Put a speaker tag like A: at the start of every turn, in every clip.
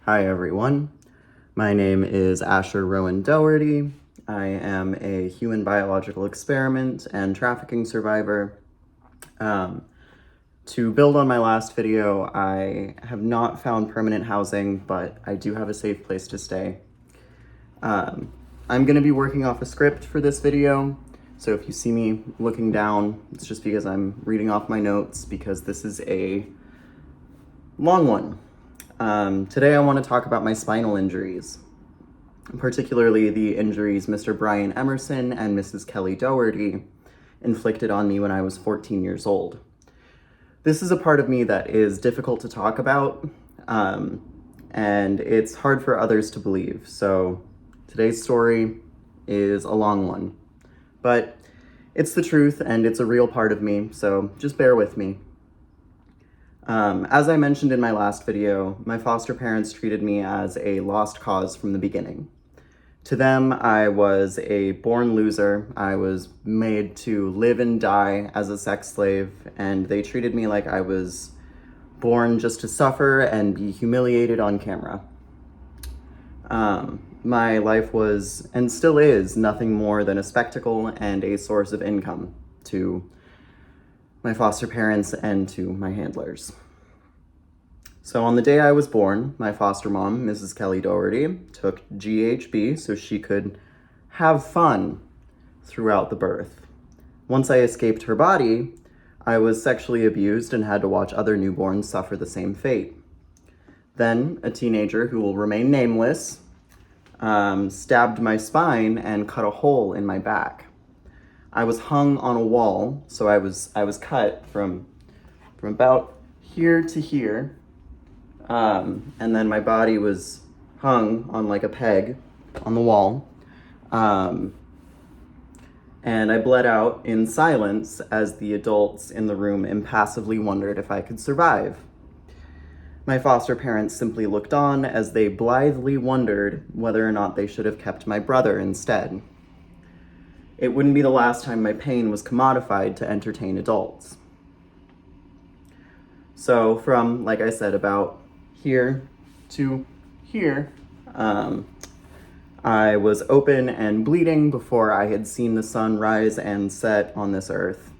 A: Hi everyone, my name is Asher Rowan Doherty. I am a human biological experiment and trafficking survivor. To build on my last video, I have not found permanent housing, but I do have a safe place to stay. I'm going to be working off a script for this video, so if you see me looking down, it's just because I'm reading off my notes because this is a long one. Today I want to talk about my spinal injuries, particularly the injuries Mr. Brian Emerson and Mrs. Kelly Doherty inflicted on me when I was 14 years old. This is a part of me that is difficult to talk about, and it's hard for others to believe, so today's story is a long one. But it's the truth, and it's a real part of me, so just bear with me. As I mentioned in my last video, my foster parents treated me as a lost cause from the beginning. To them, I was a born loser. I was made to live and die as a sex slave, and they treated me like I was born just to suffer and be humiliated on camera. My life was, and still is, nothing more than a spectacle and a source of income to my foster parents and to my handlers. So on the day I was born, my foster mom, Mrs. Kelly Doherty, took GHB so she could have fun throughout the birth. Once I escaped her body, I was sexually abused and had to watch other newborns suffer the same fate. Then a teenager who will remain nameless stabbed my spine and cut a hole in my back. I was hung on a wall, so I was cut from about here to here, and then my body was hung on like a peg on the wall, and I bled out in silence as the adults in the room impassively wondered if I could survive. My foster parents simply looked on as they blithely wondered whether or not they should have kept my brother instead. It wouldn't be the last time my pain was commodified to entertain adults. So from, like I said, about here to here, I was open and bleeding before I had seen the sun rise and set on this earth.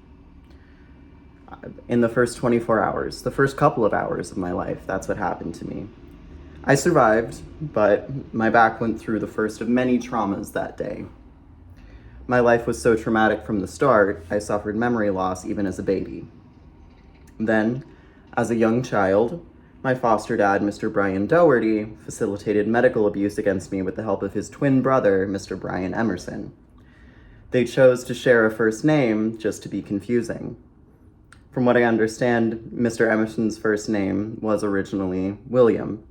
A: In the first 24 hours, the first couple of hours of my life, that's what happened to me. I survived, but my back went through the first of many traumas that day. My life was so traumatic from the start, I suffered memory loss even as a baby. Then, as a young child, my foster dad, Mr. Brian Doherty, facilitated medical abuse against me with the help of his twin brother, Mr. Brian Emerson. They chose to share a first name just to be confusing. From what I understand, Mr. Emerson's first name was originally William.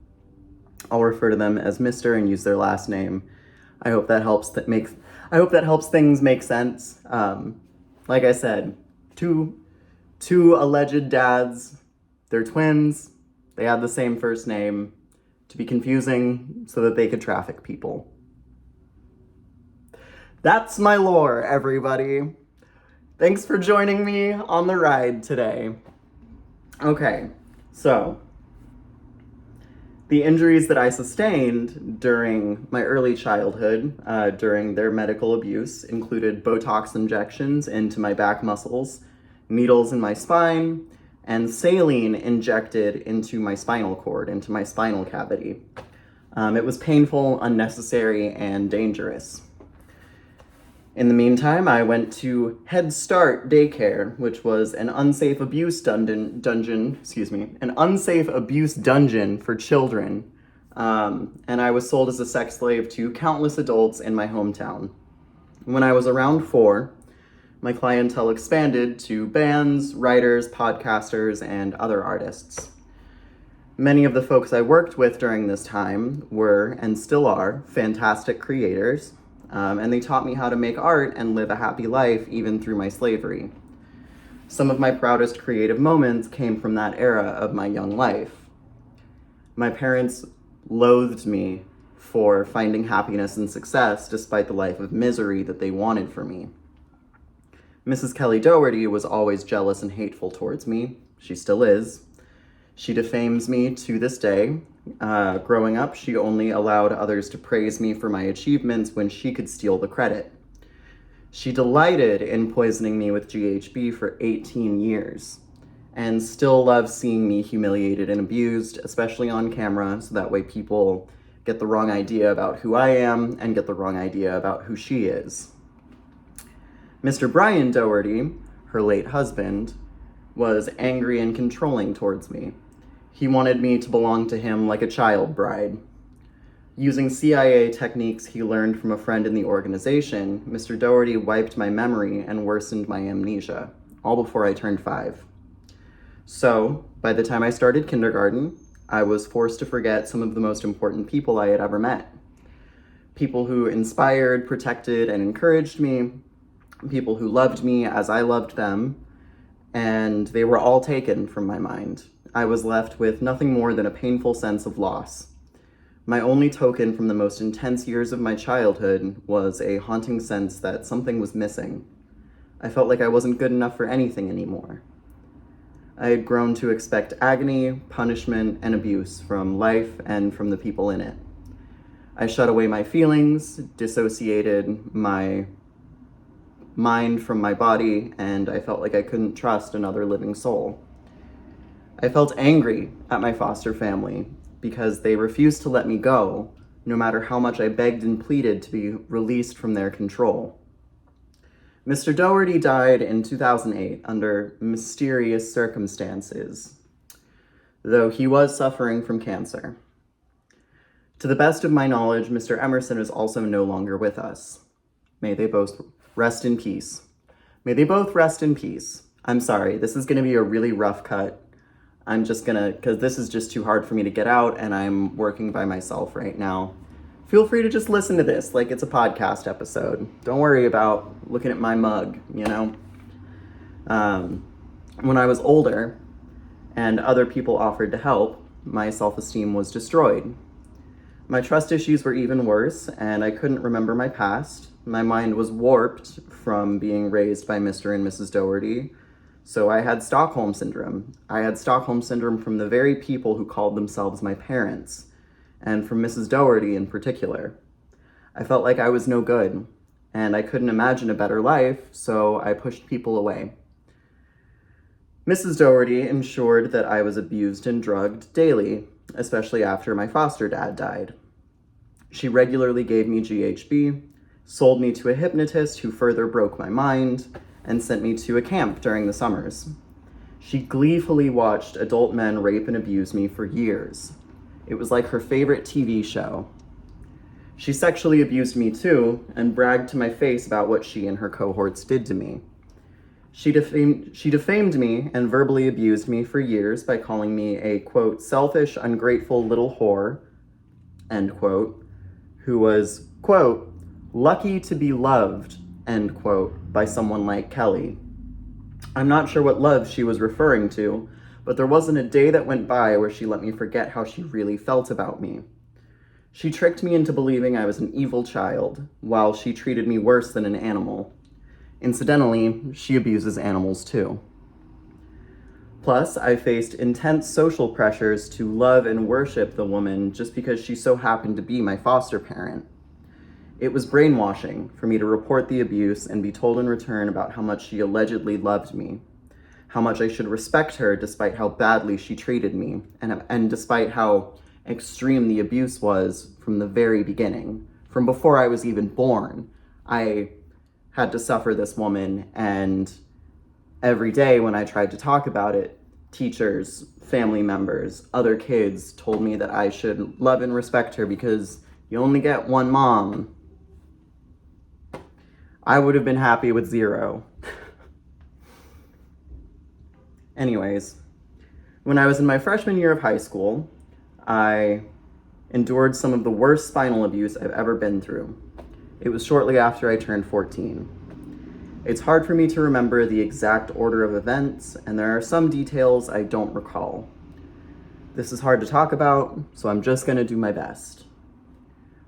A: I'll refer to them as Mr. and use their last name. I hope that helps things make sense. Like I said, two alleged dads, they're twins, they had the same first name to be confusing so that they could traffic people. That's my lore, everybody. Thanks for joining me on the ride today. Okay, so the injuries that I sustained during my early childhood, during their medical abuse, included Botox injections into my back muscles, needles in my spine, and saline injected into my spinal cord, into my spinal cavity. It was painful, unnecessary, and dangerous. In the meantime, I went to Head Start Daycare, which was an unsafe abuse dungeon for children, and I was sold as a sex slave to countless adults in my hometown. When I was around 4, my clientele expanded to bands, writers, podcasters, and other artists. Many of the folks I worked with during this time were, and still are, fantastic creators, and they taught me how to make art and live a happy life even through my slavery. Some of my proudest creative moments came from that era of my young life. My parents loathed me for finding happiness and success despite the life of misery that they wanted for me. Mrs. Kelly Doherty was always jealous and hateful towards me. She still is. She defames me to this day, Growing up, she only allowed others to praise me for my achievements when she could steal the credit. She delighted in poisoning me with GHB for 18 years, and still loves seeing me humiliated and abused, especially on camera, so that way people get the wrong idea about who I am and get the wrong idea about who she is. Mr. Brian Doherty, her late husband, was angry and controlling towards me. He wanted me to belong to him like a child bride. Using CIA techniques he learned from a friend in the organization, Mr. Doherty wiped my memory and worsened my amnesia, all before I turned 5. So, by the time I started kindergarten, I was forced to forget some of the most important people I had ever met. People who inspired, protected, and encouraged me, people who loved me as I loved them, and they were all taken from my mind. I was left with nothing more than a painful sense of loss. My only token from the most intense years of my childhood was a haunting sense that something was missing. I felt like I wasn't good enough for anything anymore. I had grown to expect agony, punishment, and abuse from life and from the people in it. I shut away my feelings, dissociated my mind from my body, and I felt like I couldn't trust another living soul. I felt angry at my foster family because they refused to let me go, no matter how much I begged and pleaded to be released from their control. Mr. Doherty died in 2008 under mysterious circumstances, though he was suffering from cancer. To the best of my knowledge, Mr. Emerson is also no longer with us. May they both rest in peace. May they both rest in peace. I'm sorry, this is gonna be a really rough cut. Because this is just too hard for me to get out, and I'm working by myself right now. Feel free to just listen to this like it's a podcast episode. Don't worry about looking at my mug, you know? When I was older and other people offered to help, my self-esteem was destroyed. My trust issues were even worse, and I couldn't remember my past. My mind was warped from being raised by Mr. and Mrs. Doherty. So I had Stockholm Syndrome. I had Stockholm Syndrome from the very people who called themselves my parents, and from Mrs. Doherty in particular. I felt like I was no good, and I couldn't imagine a better life, so I pushed people away. Mrs. Doherty ensured that I was abused and drugged daily, especially after my foster dad died. She regularly gave me GHB, sold me to a hypnotist who further broke my mind, and sent me to a camp during the summers. She gleefully watched adult men rape and abuse me for years. It was like her favorite TV show. She sexually abused me too, and bragged to my face about what she and her cohorts did to me. She defamed me and verbally abused me for years by calling me a, quote, selfish, ungrateful little whore, end quote, who was, quote, lucky to be loved, end quote, by someone like Kelly. I'm not sure what love she was referring to, but there wasn't a day that went by where she let me forget how she really felt about me. She tricked me into believing I was an evil child, while she treated me worse than an animal. Incidentally, she abuses animals too. Plus, I faced intense social pressures to love and worship the woman just because she so happened to be my foster parent. It was brainwashing for me to report the abuse and be told in return about how much she allegedly loved me, how much I should respect her despite how badly she treated me, and despite how extreme the abuse was from the very beginning. From before I was even born, I had to suffer this woman, and every day when I tried to talk about it, teachers, family members, other kids told me that I should love and respect her because you only get one mom. I would have been happy with 0. Anyways, when I was in my freshman year of high school, I endured some of the worst spinal abuse I've ever been through. It was shortly after I turned 14. It's hard for me to remember the exact order of events, and there are some details I don't recall. This is hard to talk about, so I'm just going to do my best.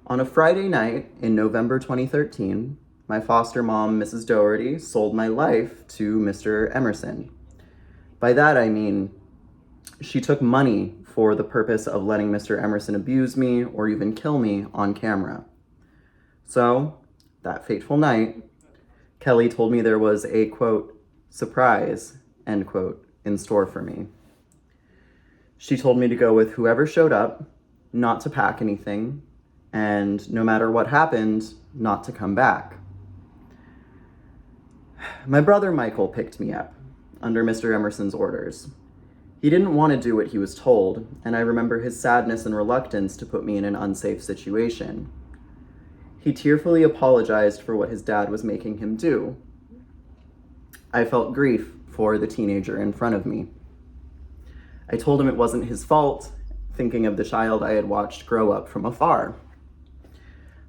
A: On a Friday night in November 2013, my foster mom, Mrs. Doherty, sold my life to Mr. Emerson. By that I mean, She took money for the purpose of letting Mr. Emerson abuse me or even kill me on camera. So, that fateful night, Kelly told me there was a, quote, surprise, end quote, in store for me. She told me to go with whoever showed up, not to pack anything, and no matter what happened, not to come back. My brother Michael picked me up, under Mr. Emerson's orders. He didn't want to do what he was told, and I remember his sadness and reluctance to put me in an unsafe situation. He tearfully apologized for what his dad was making him do. I felt grief for the teenager in front of me. I told him it wasn't his fault, thinking of the child I had watched grow up from afar.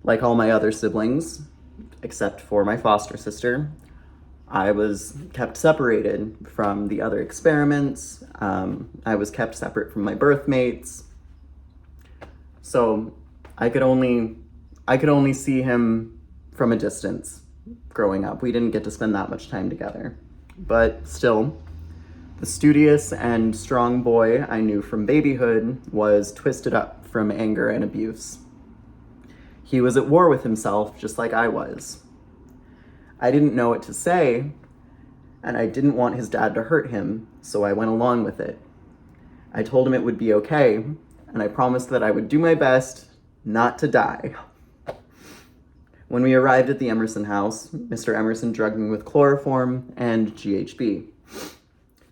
A: Like all my other siblings, except for my foster sister, I was kept separated from the other experiments. I was kept separate from my birth mates. So I could only see him from a distance growing up. We didn't get to spend that much time together. But still, the studious and strong boy I knew from babyhood was twisted up from anger and abuse. He was at war with himself, just like I was. I didn't know what to say, and I didn't want his dad to hurt him, so I went along with it. I told him it would be okay, and I promised that I would do my best not to die. When we arrived at the Emerson house, Mr. Emerson drugged me with chloroform and GHB.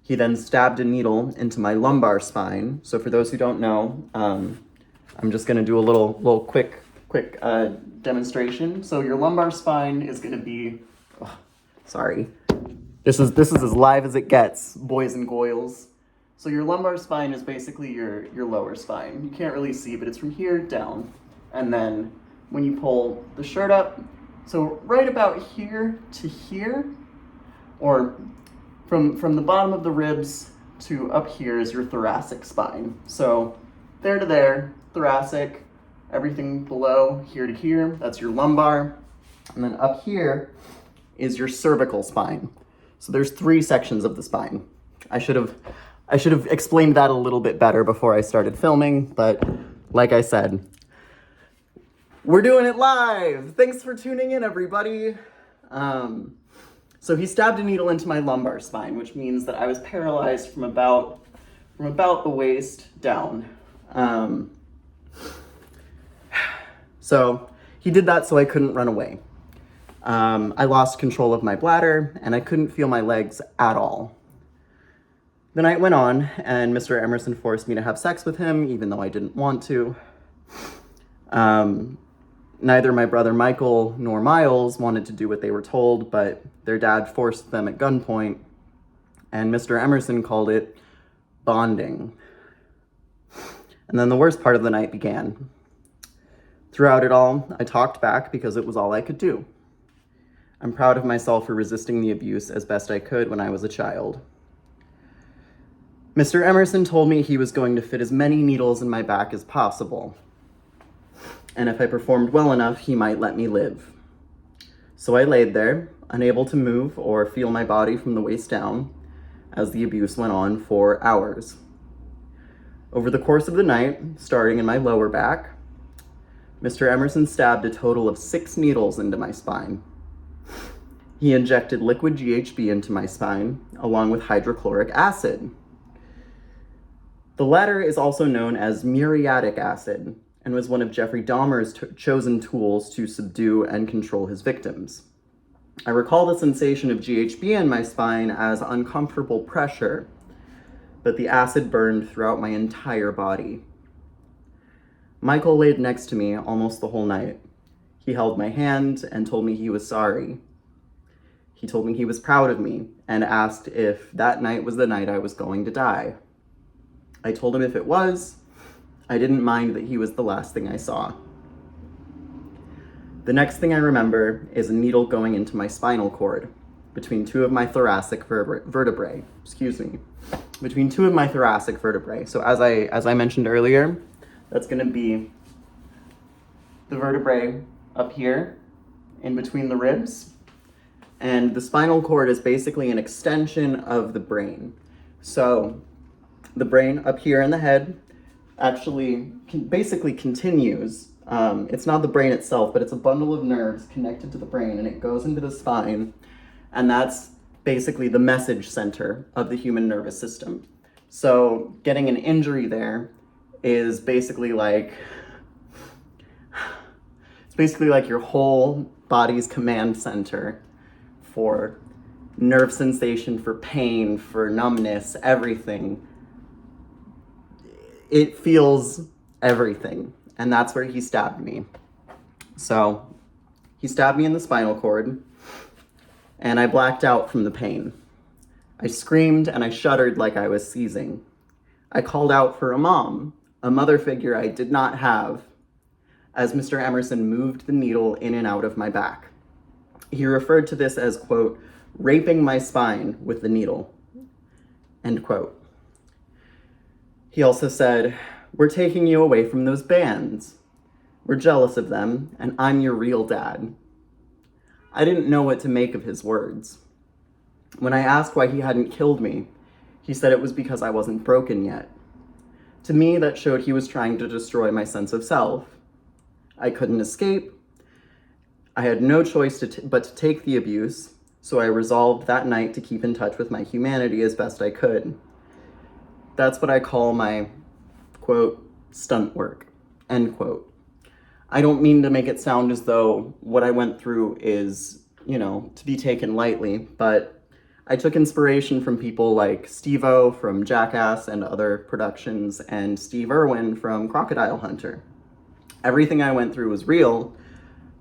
A: He then stabbed a needle into my lumbar spine. So for those who don't know, I'm just gonna do a little quick demonstration. So your lumbar spine is gonna be, sorry. This is as live as it gets, boys and goyles. So your lumbar spine is basically your lower spine. You can't really see, but it's from here down. And then when you pull the shirt up, so right about here to here, or from the bottom of the ribs to up here is your thoracic spine. So there to there, thoracic, everything below here to here, that's your lumbar. And then up here is your cervical spine. So there's 3 sections of the spine. I should have explained that a little bit better before I started filming, but like I said, we're doing it live. Thanks for tuning in, everybody. So he stabbed a needle into my lumbar spine, which means that I was paralyzed from about the waist down. So he did that so I couldn't run away. I lost control of my bladder, and I couldn't feel my legs at all. The night went on, and Mr. Emerson forced me to have sex with him, even though I didn't want to. Neither my brother Michael nor Miles wanted to do what they were told, but their dad forced them at gunpoint, and Mr. Emerson called it bonding. And then the worst part of the night began. Throughout it all, I talked back because it was all I could do. I'm proud of myself for resisting the abuse as best I could when I was a child. Mr. Emerson told me he was going to fit as many needles in my back as possible, and if I performed well enough, he might let me live. So I laid there, unable to move or feel my body from the waist down, as the abuse went on for hours. Over the course of the night, starting in my lower back, Mr. Emerson stabbed a total of 6 needles into my spine. He injected liquid GHB into my spine, along with hydrochloric acid. The latter is also known as muriatic acid, and was one of Jeffrey Dahmer's chosen tools to subdue and control his victims. I recall the sensation of GHB in my spine as uncomfortable pressure, but the acid burned throughout my entire body. Michael laid next to me almost the whole night. He held my hand and told me he was sorry. He told me he was proud of me and asked if that night was the night I was going to die. I told him if it was, I didn't mind that he was the last thing I saw. The next thing I remember is a needle going into my spinal cord, between 2 of my thoracic vertebrae. Between 2 of my thoracic vertebrae. So as I mentioned earlier, that's going to be the vertebrae up here, in between the ribs, and the spinal cord is basically an extension of the brain. So The brain up here in the head actually basically continues. It's not the brain itself, but it's a bundle of nerves connected to the brain, and it goes into the spine, and that's basically the message center of the human nervous system. So getting an injury there is basically like your whole body's command center for nerve sensation, for pain, for numbness, everything. It feels everything, and that's where he stabbed me. So he stabbed me in the spinal cord, and I blacked out from the pain. I screamed and I shuddered like I was seizing. I called out for a mom, a mother figure I did not have, as Mr. Emerson moved the needle in and out of my back. He referred to this as, quote, raping my spine with the needle, end quote. He also said, we're taking you away from those bands. We're jealous of them, and I'm your real dad. I didn't know what to make of his words. When I asked why he hadn't killed me, he said it was because I wasn't broken yet. To me, that showed he was trying to destroy my sense of self. I couldn't escape. I had no choice but to take the abuse, so I resolved that night to keep in touch with my humanity as best I could. That's what I call my, quote, stunt work, end quote. I don't mean to make it sound as though what I went through is, to be taken lightly, but I took inspiration from people like Steve-O from Jackass and other productions, and Steve Irwin from Crocodile Hunter. Everything I went through was real,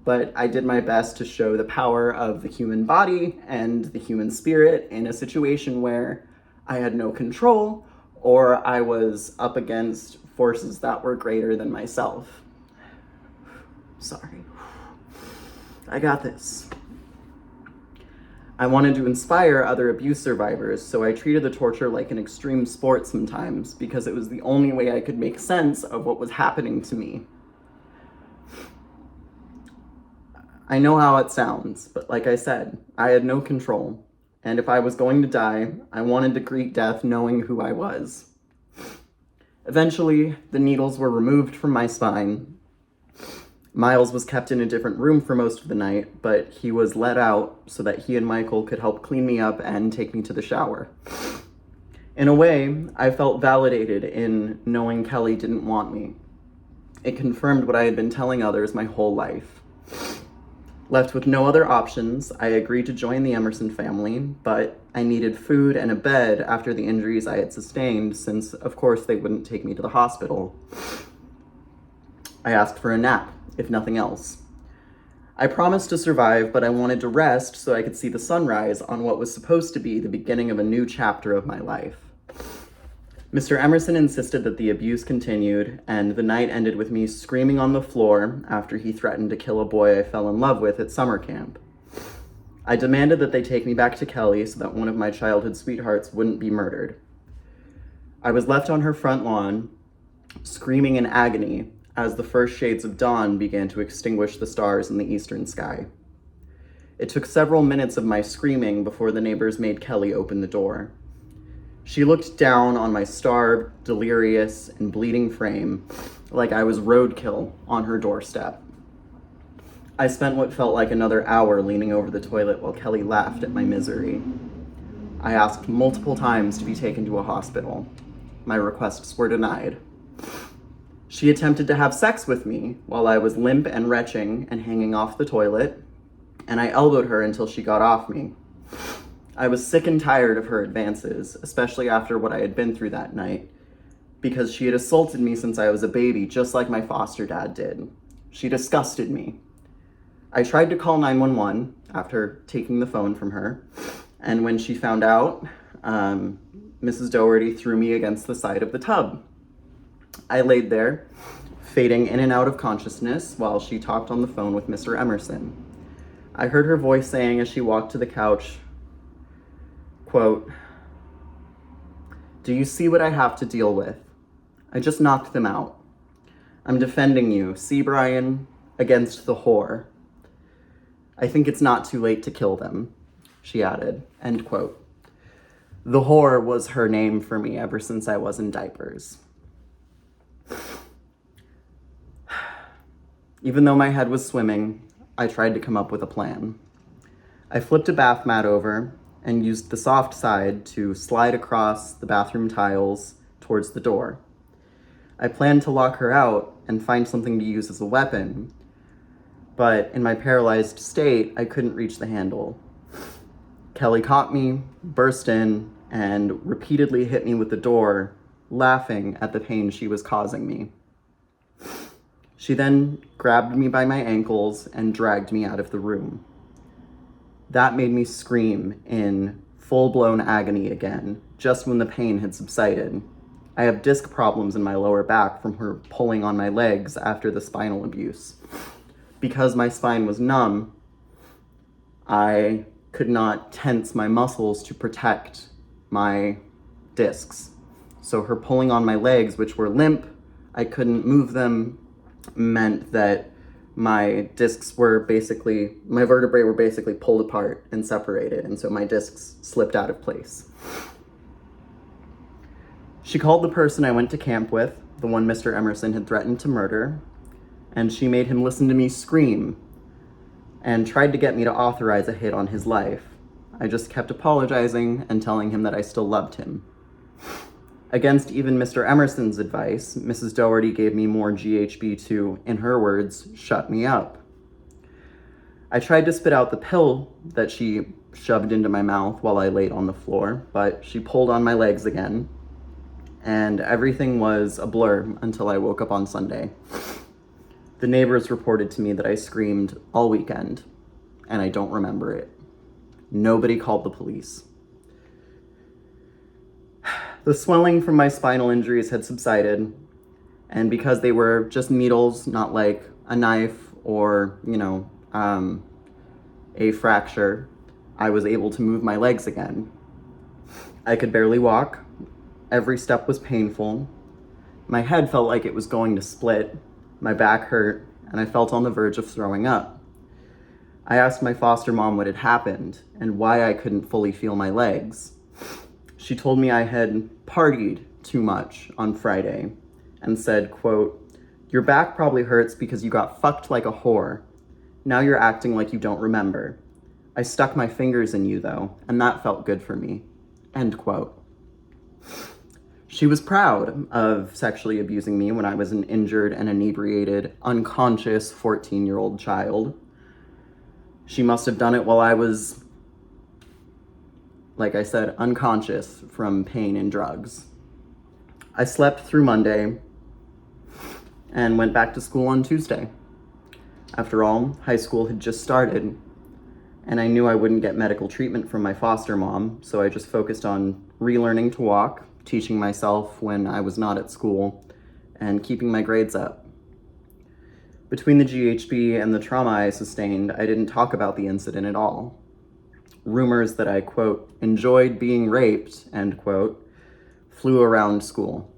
A: but I did my best to show the power of the human body and the human spirit in a situation where I had no control or I was up against forces that were greater than myself. Sorry. I got this. I wanted to inspire other abuse survivors, so I treated the torture like an extreme sport sometimes because it was the only way I could make sense of what was happening to me. I know how it sounds, but like I said, I had no control. And if I was going to die, I wanted to greet death knowing who I was. Eventually, the needles were removed from my spine. Miles was kept in a different room for most of the night, but he was let out so that he and Michael could help clean me up and take me to the shower. In a way, I felt validated in knowing Kelly didn't want me. It confirmed what I had been telling others my whole life. Left with no other options, I agreed to join the Emerson family, but I needed food and a bed after the injuries I had sustained, since, of course, they wouldn't take me to the hospital. I asked for a nap, if nothing else. I promised to survive, but I wanted to rest so I could see the sunrise on what was supposed to be the beginning of a new chapter of my life. Mr. Emerson insisted that the abuse continued, and the night ended with me screaming on the floor after he threatened to kill a boy I fell in love with at summer camp. I demanded that they take me back to Kelly so that one of my childhood sweethearts wouldn't be murdered. I was left on her front lawn, screaming in agony as the first shades of dawn began to extinguish the stars in the eastern sky. It took several minutes of my screaming before the neighbors made Kelly open the door. She looked down on my starved, delirious, and bleeding frame like I was roadkill on her doorstep. I spent what felt like another hour leaning over the toilet while Kelly laughed at my misery. I asked multiple times to be taken to a hospital. My requests were denied. She attempted to have sex with me while I was limp and retching and hanging off the toilet, and I elbowed her until she got off me. I was sick and tired of her advances, especially after what I had been through that night, because she had assaulted me since I was a baby, just like my foster dad did. She disgusted me. I tried to call 911 after taking the phone from her, and when she found out, Mrs. Doherty threw me against the side of the tub. I laid there, fading in and out of consciousness while she talked on the phone with Mr. Emerson. I heard her voice saying as she walked to the couch, quote, "Do you see what I have to deal with? I just knocked them out. I'm defending you, see, Brian, against the whore. I think it's not too late to kill them," she added, end quote. The whore was her name for me ever since I was in diapers. Even though my head was swimming, I tried to come up with a plan. I flipped a bath mat over and used the soft side to slide across the bathroom tiles towards the door. I planned to lock her out and find something to use as a weapon, but in my paralyzed state, I couldn't reach the handle. Kelly caught me, burst in, and repeatedly hit me with the door, laughing at the pain she was causing me. She then grabbed me by my ankles and dragged me out of the room. That made me scream in full-blown agony again, just when the pain had subsided. I have disc problems in my lower back from her pulling on my legs after the spinal abuse. Because my spine was numb, I could not tense my muscles to protect my discs. So her pulling on my legs, which were limp, I couldn't move them, meant that my vertebrae were basically pulled apart and separated, and so my discs slipped out of place. She called the person I went to camp with, the one Mr. Emerson had threatened to murder, and she made him listen to me scream and tried to get me to authorize a hit on his life. I just kept apologizing and telling him that I still loved him. Against even Mr. Emerson's advice, Mrs. Doherty gave me more GHB to, in her words, shut me up. I tried to spit out the pill that she shoved into my mouth while I laid on the floor, but she pulled on my legs again, and everything was a blur until I woke up on Sunday. The neighbors reported to me that I screamed all weekend, and I don't remember it. Nobody called the police. The swelling from my spinal injuries had subsided, and because they were just needles, not like a knife or, a fracture, I was able to move my legs again. I could barely walk. Every step was painful. My head felt like it was going to split. My back hurt, and I felt on the verge of throwing up. I asked my foster mom what had happened and why I couldn't fully feel my legs. She told me I had partied too much on Friday and said, quote, "Your back probably hurts because you got fucked like a whore. Now you're acting like you don't remember. I stuck my fingers in you though, and that felt good for me." End quote. She was proud of sexually abusing me when I was an injured and inebriated, unconscious 14-year-old child. She must have done it while I was, like I said, unconscious from pain and drugs. I slept through Monday and went back to school on Tuesday. After all, high school had just started, and I knew I wouldn't get medical treatment from my foster mom, so I just focused on relearning to walk, teaching myself when I was not at school, and keeping my grades up. Between the GHB and the trauma I sustained, I didn't talk about the incident at all. Rumors that I, quote, enjoyed being raped, end quote, flew around school.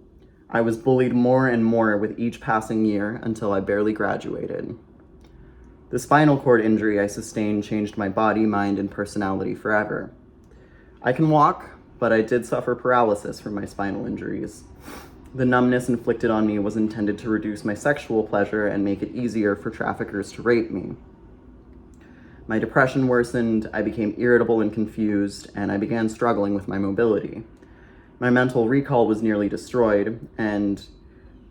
A: I was bullied more and more with each passing year until I barely graduated. The spinal cord injury I sustained changed my body, mind, and personality forever. I can walk, but I did suffer paralysis from my spinal injuries. The numbness inflicted on me was intended to reduce my sexual pleasure and make it easier for traffickers to rape me. My depression worsened, I became irritable and confused, and I began struggling with my mobility. My mental recall was nearly destroyed, and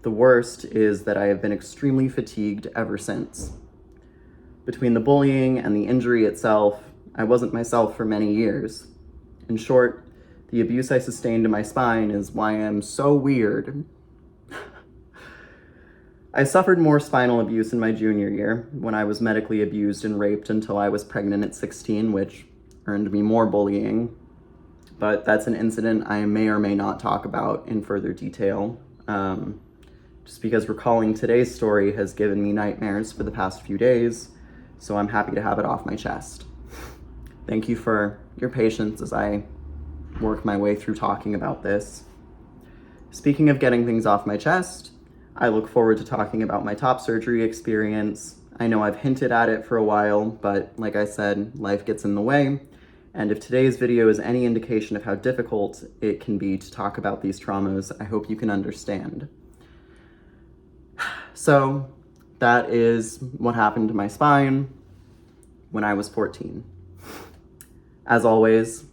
A: the worst is that I have been extremely fatigued ever since. Between the bullying and the injury itself, I wasn't myself for many years. In short, the abuse I sustained to my spine is why I'm so weird. I suffered more spinal abuse in my junior year when I was medically abused and raped until I was pregnant at 16, which earned me more bullying. But that's an incident I may or may not talk about in further detail, just because recalling today's story has given me nightmares for the past few days, so I'm happy to have it off my chest. Thank you for your patience as I work my way through talking about this. Speaking of getting things off my chest, I look forward to talking about my top surgery experience. I know I've hinted at it for a while, but like I said, life gets in the way, And if today's video is any indication of how difficult it can be to talk about these traumas, I hope you can understand. So that is what happened to my spine when I was 14. As always,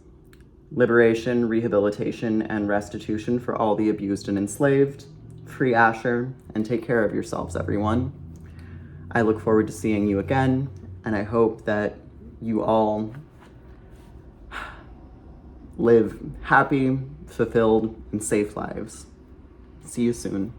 A: liberation, rehabilitation, and restitution for all the abused and enslaved. Free Asher, and take care of yourselves, everyone. I look forward to seeing you again, and I hope that you all live happy, fulfilled, and safe lives. See you soon.